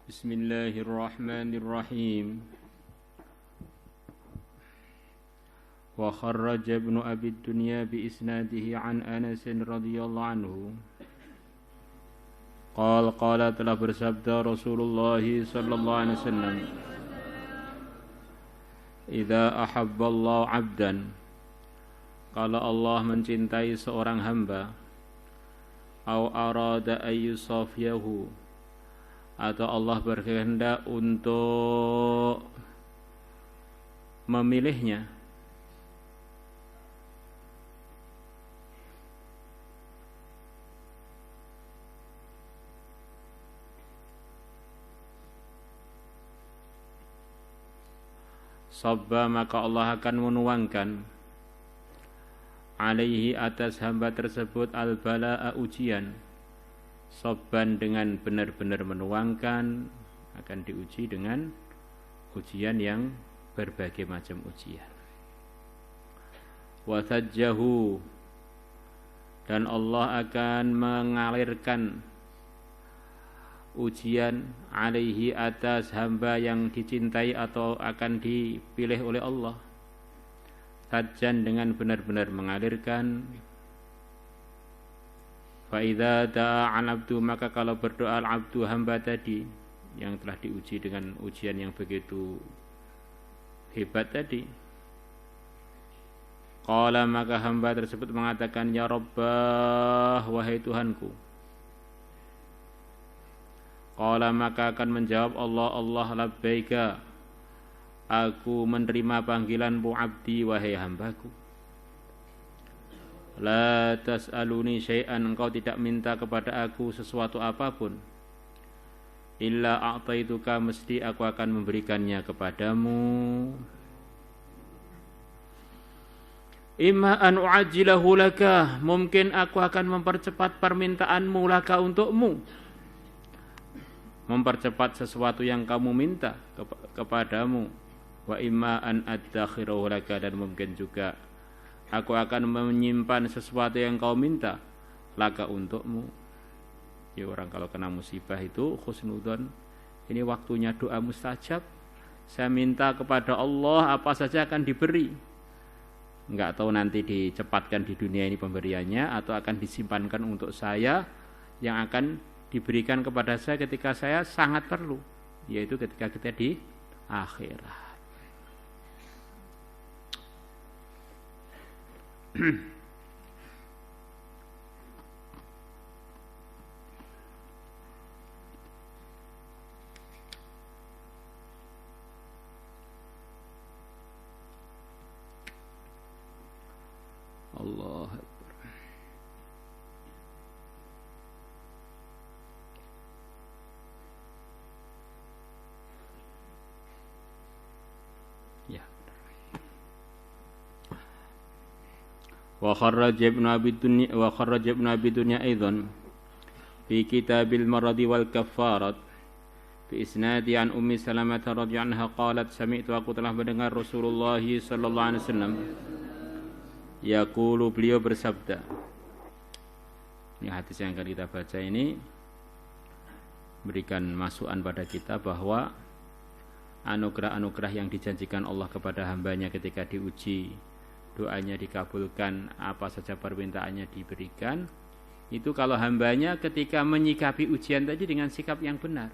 Bismillahirrahmanirrahim. Wa kharraja Ibnu Abi Dunya bi isnadihi an Anas radhiyallahu anhu. Qala telah bersabda Rasulullah sallallahu alaihi wasallam, "Idza ahabballahu 'abdan," kalau Allah mencintai seorang hamba, au arada ayyusafiyahu, atau Allah berkehendak untuk memilihnya, sabba, maka Allah akan menuangkan alaihi, atas hamba tersebut, al-bala'a, ujian. Sabban, dengan benar-benar menuangkan, akan diuji dengan ujian yang berbagai macam ujian. Wa sajjahu, dan Allah akan mengalirkan ujian alaihi, atas hamba yang dicintai atau akan dipilih oleh Allah. Sajjan, dengan benar-benar mengalirkan. Fa idza da'a al-'abdu, maka kalau berdoa al-'abdu, hamba tadi yang telah diuji dengan ujian yang begitu hebat tadi, qala, maka hamba tersebut mengatakan, ya Rabbah, wahai Tuhanku. Qala, maka akan menjawab Allah, Allah, labbaika, aku menerima panggilanmu, abdi, wahai hambaku. La tas'aluni syai'an, engkau tidak minta kepada aku sesuatu apapun, illa a'taituka, mesti aku akan memberikannya kepadamu. Imma an u'ajjilahu laka, mungkin aku akan mempercepat permintaanmu, laka, untukmu, mempercepat sesuatu yang kamu minta kepadamu. Wa imma an addakhirahu laka, dan mungkin juga aku akan menyimpan sesuatu yang kau minta, laka, untukmu. Ya, orang kalau kena musibah itu khusnudzon, ini waktunya doa mustajab, saya minta kepada Allah apa saja akan diberi. Enggak tahu nanti dicepatkan di dunia ini pemberiannya, atau akan disimpankan untuk saya yang akan diberikan kepada saya ketika saya sangat perlu, yaitu ketika kita di akhirat. Allah Akbar. Ya. Wa kharraja Ibnu Abi Dunya aidan fi kitabil maradi wal kaffarat bi isnadi an Ummi Salamah radhiyallahu anha qalat, sami'tu, aku telah mendengar Rasulullah sallallahu alaihi wasallam yaqulu, beliau bersabda. Ini hadis yang akan kita baca ini berikan masukan pada kita bahwa anugerah-anugerah yang dijanjikan Allah kepada hambanya ketika diuji, doanya dikabulkan, apa saja permintaannya diberikan, itu kalau hambanya ketika menyikapi ujian tadi dengan sikap yang benar,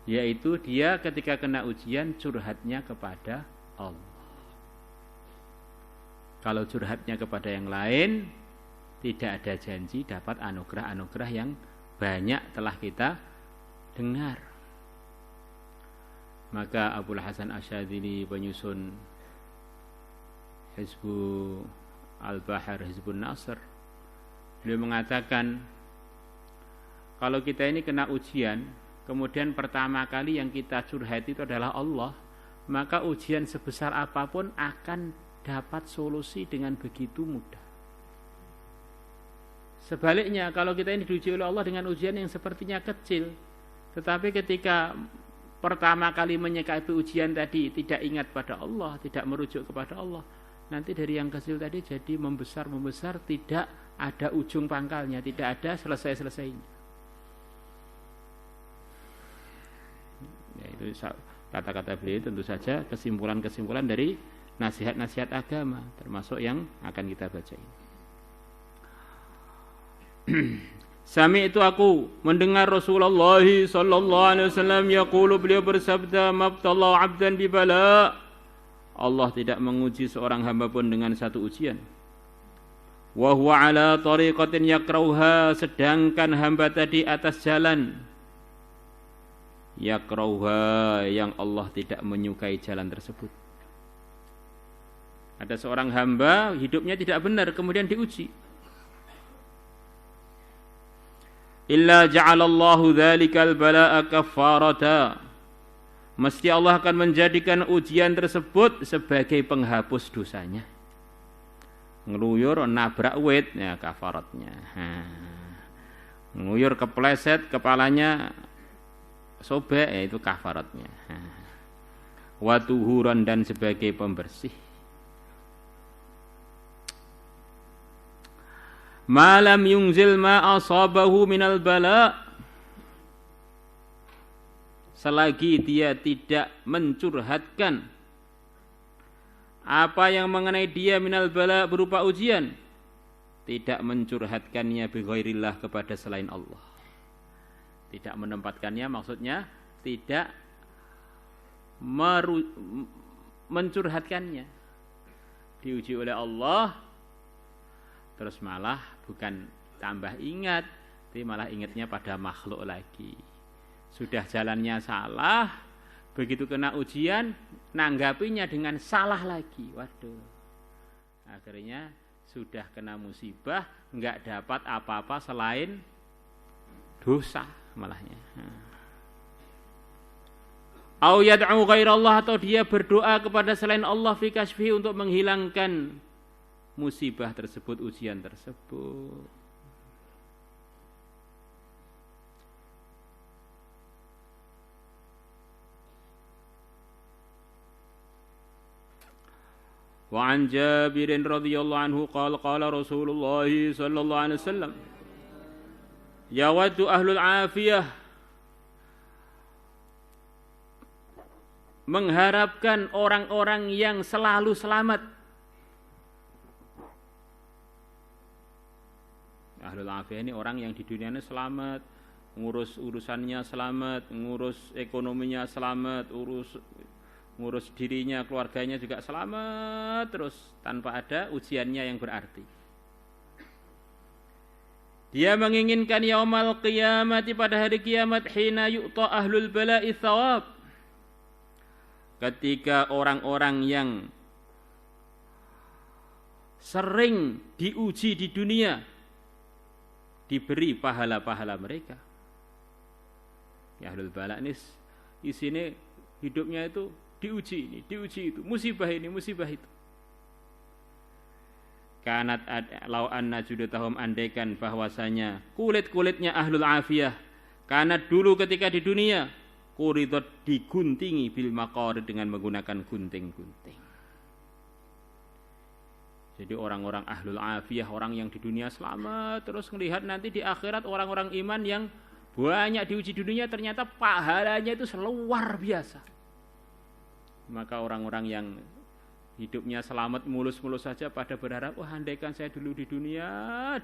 yaitu dia ketika kena ujian curhatnya kepada Allah. Kalau curhatnya kepada yang lain, tidak ada janji dapat anugerah-anugerah yang banyak telah kita dengar. Maka Abul Hasan Asyadzili, penyusun Hizbu Al-Bahar, Hizbun Nasr, beliau mengatakan, kalau kita ini kena ujian, kemudian pertama kali yang kita curhat itu adalah Allah, maka ujian sebesar apapun akan dapat solusi dengan begitu mudah. Sebaliknya, kalau kita ini diuji oleh Allah dengan ujian yang sepertinya kecil, tetapi ketika pertama kali menyikapi ujian tadi tidak ingat pada Allah, tidak merujuk kepada Allah, nanti dari yang kecil tadi jadi membesar, tidak ada ujung pangkalnya, tidak ada selesai-selesainya. kata-kata beliau tentu saja kesimpulan-kesimpulan dari nasihat-nasihat agama, termasuk yang akan kita baca ini. Sami itu aku mendengar Rasulullah sallallahu alaihi wasallam yaqulu, beliau bersabda, mabtallahu 'abdan bibala, Allah tidak menguji seorang hamba pun dengan satu ujian. Wa huwa ala tariqatin yakrauha, sedangkan hamba tadi atas jalan yakrauha, yang Allah tidak menyukai jalan tersebut. Ada seorang hamba hidupnya tidak benar, kemudian diuji. Illa ja'alallahu dzalikal balaa kafarata, mesti Allah akan menjadikan ujian tersebut sebagai penghapus dosanya. Ngeluyur nabrak wit, ya kafaratnya. Ngeluyur kepleset kepalanya sobek, ya itu kafaratnya. Wa tuhuran, dan sebagai pembersih. Malam yungzil ma asabahu minal bala, selagi dia tidak mencurhatkan apa yang mengenai dia minal bala berupa ujian, tidak mencurhatkannya bi ghairillah, kepada selain Allah. Tidak menempatkannya, maksudnya tidak mencurhatkannya. Diuji oleh Allah, terus malah bukan tambah ingat, tapi malah ingatnya pada makhluk lagi. Sudah jalannya salah, begitu kena ujian, nanggapinya dengan salah lagi. Waduh, akhirnya sudah kena musibah, enggak dapat apa-apa selain dosa malahnya. Au yad'u ghairallah, atau dia berdoa kepada selain Allah fi kasfi, untuk menghilangkan musibah tersebut, ujian tersebut. Wa an Jabir radhiyallahu anhu qala qala Rasulullah sallallahu alaihi wasallam, yawaddu ahlul afiyah, mengharapkan orang-orang yang selalu selamat. Ahlul afiyah ini orang yang di dunia ini selamat, ngurus urusannya selamat, ngurus ekonominya selamat, ngurus dirinya, keluarganya juga selamat terus, tanpa ada ujiannya yang berarti. Dia menginginkan yaumal qiyamati, pada hari kiamat, hina yu'ta ahlul bala'i thawab, ketika orang-orang yang sering diuji di dunia diberi pahala-pahala mereka. Ya, ahlul bala ini isinya hidupnya itu diuji ini, diuji itu, musibah ini, musibah itu. Kanat lau anna judatahum, andaikan bahwasanya kulit-kulitnya ahlul afiyah, kanat dulu ketika di dunia, kuridot, diguntingi, bil maqarid, dengan menggunakan gunting-gunting. Jadi orang-orang ahlul afiyah, orang yang di dunia selamat, terus melihat nanti di akhirat orang-orang iman yang banyak diuji dunia, ternyata pahalanya itu luar biasa. Maka orang-orang yang hidupnya selamat mulus-mulus saja pada berharap, wah andaikan saya dulu di dunia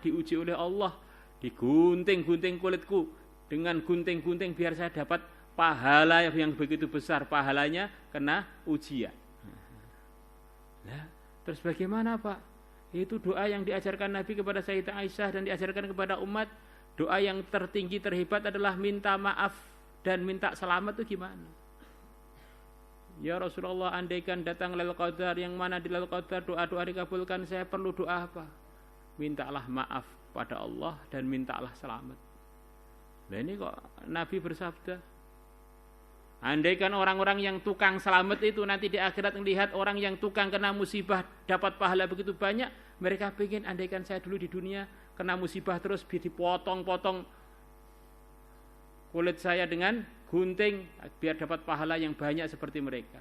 diuji oleh Allah, digunting-gunting kulitku dengan gunting-gunting biar saya dapat pahala yang begitu besar, pahalanya kena ujian. Nah, terus bagaimana Pak? Itu doa yang diajarkan Nabi kepada Sayyidah Aisyah dan diajarkan kepada umat. Doa yang tertinggi, terhebat adalah minta maaf dan minta selamat. Itu gimana? Ya Rasulullah, andaikan datang Lailatul Qadar, yang mana di Lailatul Qadar doa-doa dikabulkan, saya perlu doa apa? Mintalah maaf pada Allah dan mintalah selamat. Nah ini kok Nabi bersabda, andaikan orang-orang yang tukang selamat itu nanti di akhirat melihat orang yang tukang kena musibah dapat pahala begitu banyak, mereka pengen andaikan saya dulu di dunia kena musibah terus dipotong-potong kulit saya dengan gunting biar dapat pahala yang banyak seperti mereka.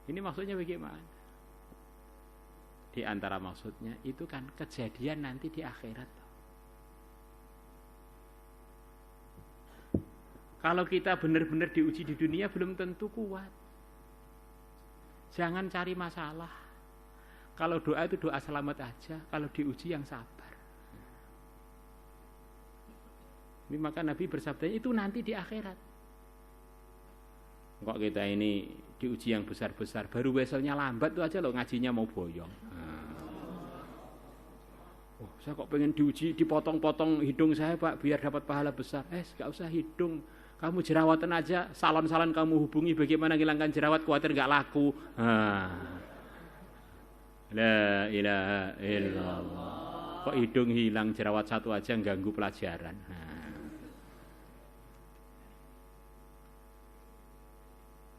Ini maksudnya bagaimana? Di antara maksudnya itu kan kejadian nanti di akhirat. Kalau kita benar-benar diuji di dunia belum tentu kuat. Jangan cari masalah. Kalau doa itu doa selamat aja, kalau diuji yang sabar. Ini maka Nabi bersabda itu nanti di akhirat. Kok kita ini diuji yang besar-besar, baru weselnya lambat tuh aja loh ngajinya mau boyong. Oh, saya kok pengen diuji, dipotong-potong hidung saya Pak, biar dapat pahala besar. Gak usah hidung. Kamu jerawatan aja, salon-salon kamu hubungi bagaimana hilangkan jerawat, khawatir gak laku. La ilaha illallah. Kok hidung hilang, jerawat satu aja ganggu pelajaran.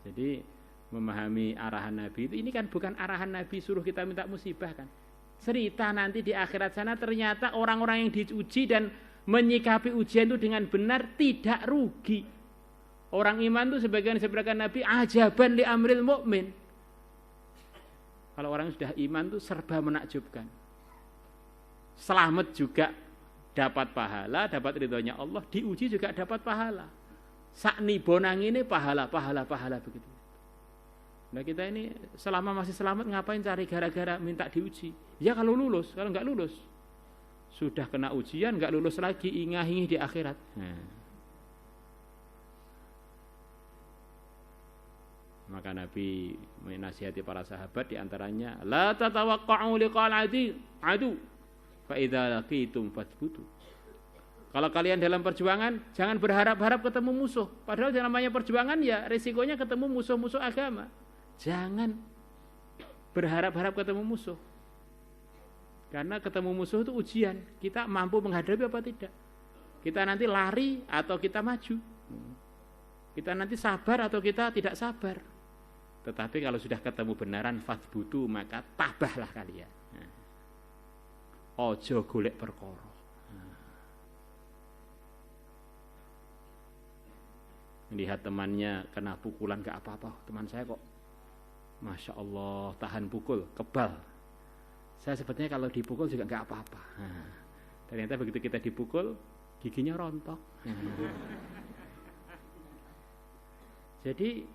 Jadi memahami arahan Nabi itu, ini kan bukan arahan Nabi suruh kita minta musibah kan. Cerita nanti di akhirat sana ternyata orang-orang yang diuji dan menyikapi ujian itu dengan benar tidak rugi. Orang iman itu sebagian disebutkan Nabi ajaban li amril mukmin. Kalau orang sudah iman itu serba menakjubkan. Selamat juga dapat pahala, dapat ridhonya Allah, diuji juga dapat pahala. Sakni bonang ini pahala begitu. Nah kita ini selama masih selamat ngapain cari gara-gara minta diuji? Ya kalau lulus, kalau nggak lulus sudah kena ujian, nggak lulus lagi, ingah-ingih di akhirat. Maka Nabi menasihati para sahabat diantaranya, la tatawaqqa'u liqa'al adu fa idza laqitum fathbutu. Kalau kalian dalam perjuangan jangan berharap-harap ketemu musuh. Padahal yang namanya perjuangan ya risikonya ketemu musuh-musuh agama. Jangan berharap-harap ketemu musuh. Karena ketemu musuh itu ujian. Kita mampu menghadapi apa tidak. Kita nanti lari atau kita maju. Kita nanti sabar atau kita tidak sabar. Tetapi kalau sudah ketemu benaran fathbutu, maka tabahlah kalian. Ojo golek perkara. Lihat temannya kena pukulan gak apa-apa, teman saya kok Masya Allah tahan pukul, kebal. Saya sebetulnya kalau dipukul juga gak apa-apa. Ternyata begitu kita dipukul giginya rontok. Jadi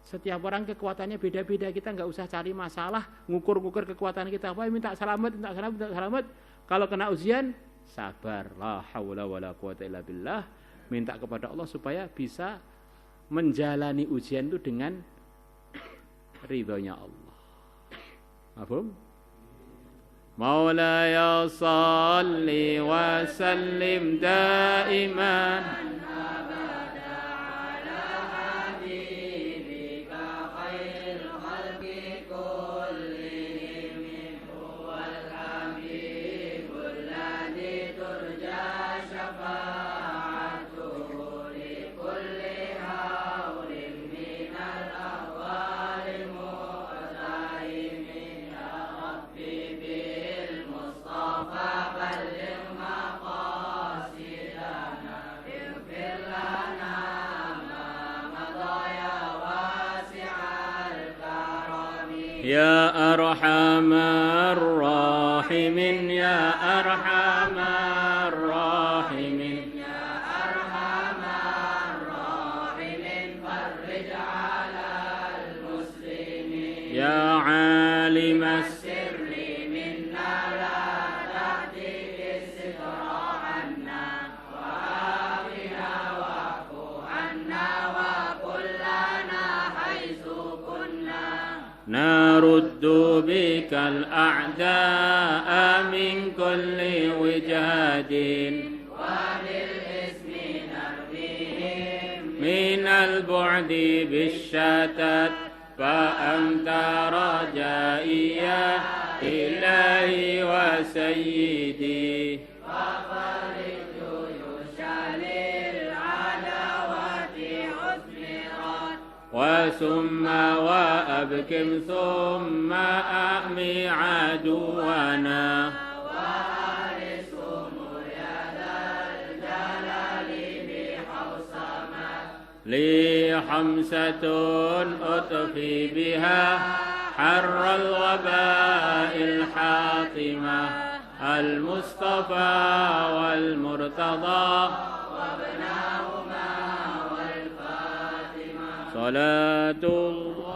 setiap orang kekuatannya beda-beda. Kita gak usah cari masalah, ngukur-ngukur kekuatan kita. Wah minta selamat. Kalau kena ujian sabar, la haula wala quwata illa billah. Minta kepada Allah supaya bisa menjalani ujian itu dengan ridhonya Allah. Mafhum? Maulaya salli wa sallim daiman Ya arhamar rahimin, ya arhamar rahimin, ya arhamar rahimin, farrij 'alal muslimin, ya 'alimas sirri minna la tahdi is-sitra 'anna wa afina wa'fu 'anna wa kullana haitsu kunna نرد بك الأعداء من كل وجهة وبالاسم نرميهم من البعد بالشتات فأنت رجائي يا إلهي وسيدي وثم وأبكم ثم أعمي عدونا وأرسهم يا ذا الجلال بحوصمة لي حمسة أطفي بها حر الوباء الحاطمة المصطفى والمرتضى وابناهما صلاة الله